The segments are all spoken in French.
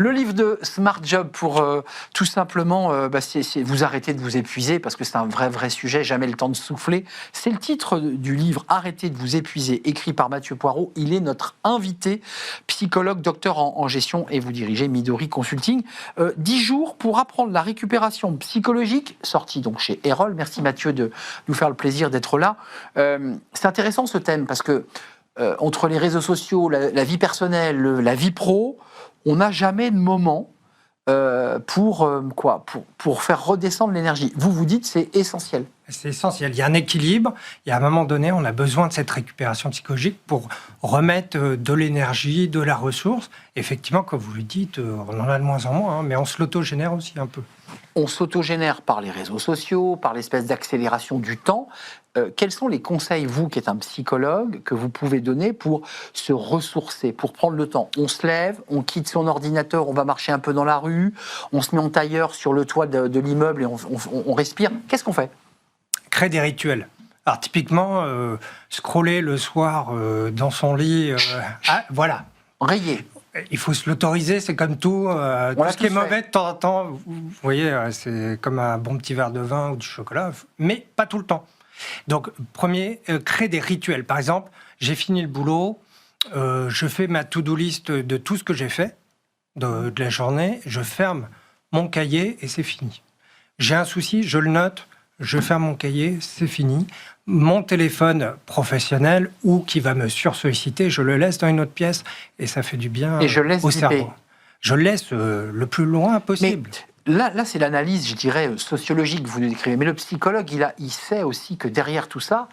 Le livre de Smart Job pour tout simplement vous arrêter de vous épuiser parce que c'est un vrai sujet, jamais le temps de souffler. C'est le titre du livre Arrêtez de vous épuiser, écrit par Mathieu Poirot. Il est notre invité, psychologue, docteur en gestion et vous dirigez Midori Consulting. 10 jours pour apprendre la récupération psychologique, sorti donc chez Erol. Merci Mathieu de nous faire le plaisir d'être là. C'est intéressant ce thème parce que entre les réseaux sociaux, la vie personnelle, la vie pro, on n'a jamais de moment pour faire redescendre l'énergie. Vous dites c'est essentiel. C'est essentiel. Il y a un équilibre. Et à un moment donné, on a besoin de cette récupération psychologique pour remettre de l'énergie, de la ressource. Effectivement, comme vous le dites, on en a de moins en moins, mais on se l'autogénère aussi un peu. On s'autogénère par les réseaux sociaux, par l'espèce d'accélération du temps. Quels sont les conseils, vous qui êtes un psychologue, que vous pouvez donner pour se ressourcer, pour prendre le temps? On se lève, on quitte son ordinateur, on va marcher un peu dans la rue, on se met en tailleur sur le toit de l'immeuble et on respire. Qu'est-ce qu'on fait? Créer des rituels. Alors typiquement, scroller le soir dans son lit, voilà. Rayer. Il faut se l'autoriser, c'est comme tout. Tout ce qui est mauvais de temps en temps, vous voyez, c'est comme un bon petit verre de vin ou du chocolat, mais pas tout le temps. Donc, premier, créer des rituels. Par exemple, j'ai fini le boulot, je fais ma to-do list de tout ce que j'ai fait de la journée, je ferme mon cahier et c'est fini. J'ai un souci, je le note, je ferme mon cahier, c'est fini. Mon téléphone professionnel ou qui va me sursolliciter, je le laisse dans une autre pièce et ça fait du bien au cerveau. Je le laisse le plus loin possible. Mais là c'est l'analyse, je dirais, sociologique que vous nous décrivez. Mais le psychologue, il sait aussi que derrière tout ça,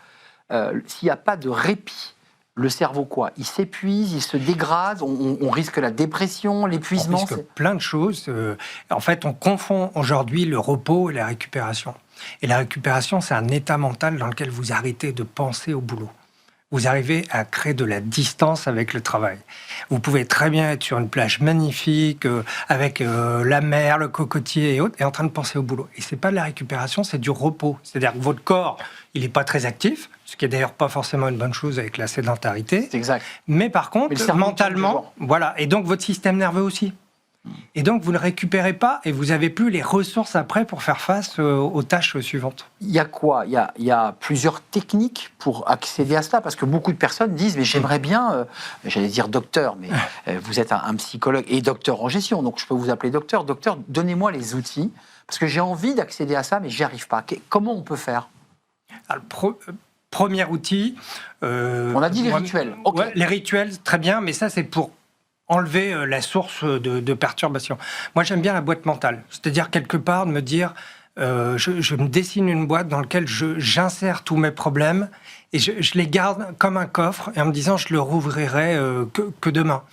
s'il n'y a pas de répit, le cerveau, il s'épuise, il se dégrade, on risque la dépression, l'épuisement. On risque plein de choses. En fait, on confond aujourd'hui le repos et la récupération. Et la récupération, c'est un état mental dans lequel vous arrêtez de penser au boulot. Vous arrivez à créer de la distance avec le travail. Vous pouvez très bien être sur une plage magnifique, avec la mer, le cocotier et autres, et en train de penser au boulot. Et c'est pas de la récupération, c'est du repos. C'est-à-dire que votre corps, il n'est pas très actif, ce qui est d'ailleurs pas forcément une bonne chose avec la sédentarité. C'est exact. Mais par contre, mentalement, voilà. Et donc votre système nerveux aussi. Et donc, vous ne récupérez pas et vous n'avez plus les ressources après pour faire face aux tâches suivantes. Il y a quoi ? Il y a plusieurs techniques pour accéder à cela, parce que beaucoup de personnes disent « mais j'aimerais bien, j'allais dire docteur, mais vous êtes un psychologue et docteur en gestion, donc je peux vous appeler docteur. Docteur, donnez-moi les outils, parce que j'ai envie d'accéder à ça, mais j'y arrive pas. Comment on peut faire ?» Alors, premier outil... on a dit les rituels. Okay. Ouais, les rituels, très bien, mais ça, c'est pour enlever la source de perturbation. Moi, j'aime bien la boîte mentale. C'est-à-dire, quelque part, de me dire, je me dessine une boîte dans laquelle j'insère tous mes problèmes et je les garde comme un coffre et en me disant, je le rouvrirai que demain.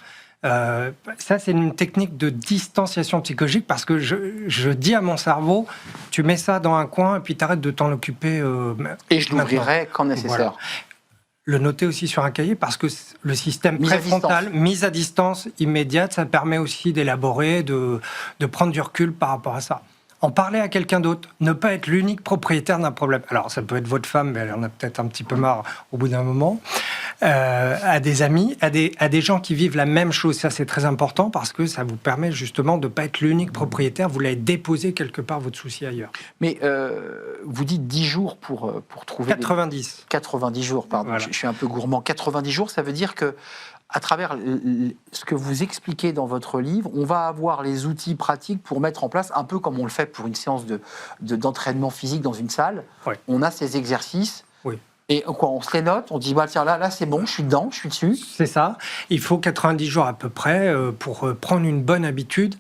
Ça, c'est une technique de distanciation psychologique parce que je dis à mon cerveau, tu mets ça dans un coin et puis t'arrêtes de t'en occuper. Et je l'ouvrirai quand nécessaire. Voilà. Le noter aussi sur un cahier parce que le système préfrontal, mise à distance immédiate, ça permet aussi d'élaborer, de prendre du recul par rapport à ça. En parler à quelqu'un d'autre, ne pas être l'unique propriétaire d'un problème. Alors, ça peut être votre femme, mais elle en a peut-être un petit peu marre au bout d'un moment. À des amis, à des gens qui vivent la même chose. Ça, c'est très important parce que ça vous permet justement de ne pas être l'unique propriétaire. Vous l'avez déposé quelque part, votre souci ailleurs. Mais vous dites 10 jours pour trouver... 90. 90 jours, pardon. Voilà. Je suis un peu gourmand. 90 jours, ça veut dire que à travers ce que vous expliquez dans votre livre, on va avoir les outils pratiques pour mettre en place, un peu comme on le fait pour une séance d'entraînement physique dans une salle. Oui. On a ces exercices. Oui. Et on se les note, on dit, tiens, là c'est bon, je suis dedans, je suis dessus. C'est ça. Il faut 90 jours à peu près pour prendre une bonne habitude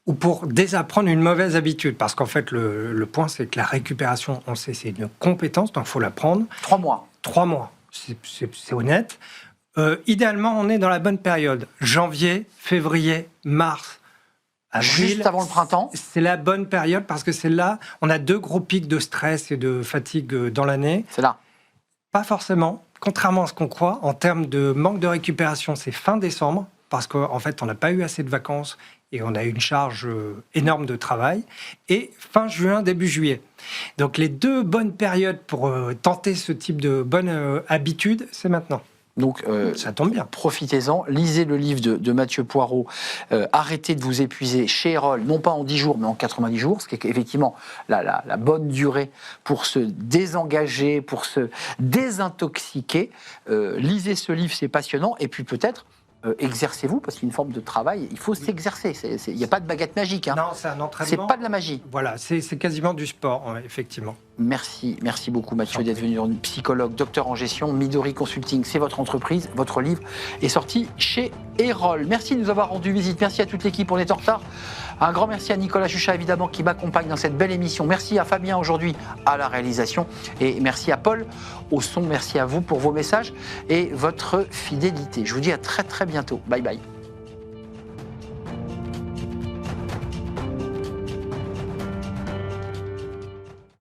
ou pour désapprendre une mauvaise habitude. Parce qu'en fait, le point, c'est que la récupération, on sait, c'est une compétence, donc il faut l'apprendre. 3 mois. 3 mois, c'est honnête. Idéalement, on est dans la bonne période. Janvier, février, mars, avril. Juste avant le printemps. C'est la bonne période parce que c'est là, on a 2 gros pics de stress et de fatigue dans l'année. C'est là. Pas forcément. Contrairement à ce qu'on croit, en termes de manque de récupération, c'est fin décembre parce qu'en fait, on n'a pas eu assez de vacances et on a eu une charge énorme de travail. Et fin juin, début juillet. Donc, les 2 bonnes périodes pour tenter ce type de bonne habitude, c'est maintenant. Donc, ça tombe bien. Profitez-en, lisez le livre de Mathieu Poirot, Arrêtez de vous épuiser, chez Erol, non pas en 10 jours, mais en 90 jours, ce qui est effectivement la bonne durée pour se désengager, pour se désintoxiquer. Lisez ce livre, c'est passionnant, et puis peut-être exercez-vous, parce qu'il y a une forme de travail, il faut s'exercer. Il n'y a pas de baguette magique. Hein. Non, c'est un entraînement. C'est pas de la magie. Voilà, c'est quasiment du sport, effectivement. Merci beaucoup Mathieu d'être venu, psychologue, docteur en gestion, Midori Consulting, c'est votre entreprise, votre livre est sorti chez Erol. Merci de nous avoir rendu visite, merci à toute l'équipe, on est en retard. Un grand merci à Nicolas Chuchat évidemment qui m'accompagne dans cette belle émission. Merci à Fabien aujourd'hui à la réalisation et merci à Paul au son. Merci à vous pour vos messages et votre fidélité. Je vous dis à très bientôt. Bye bye.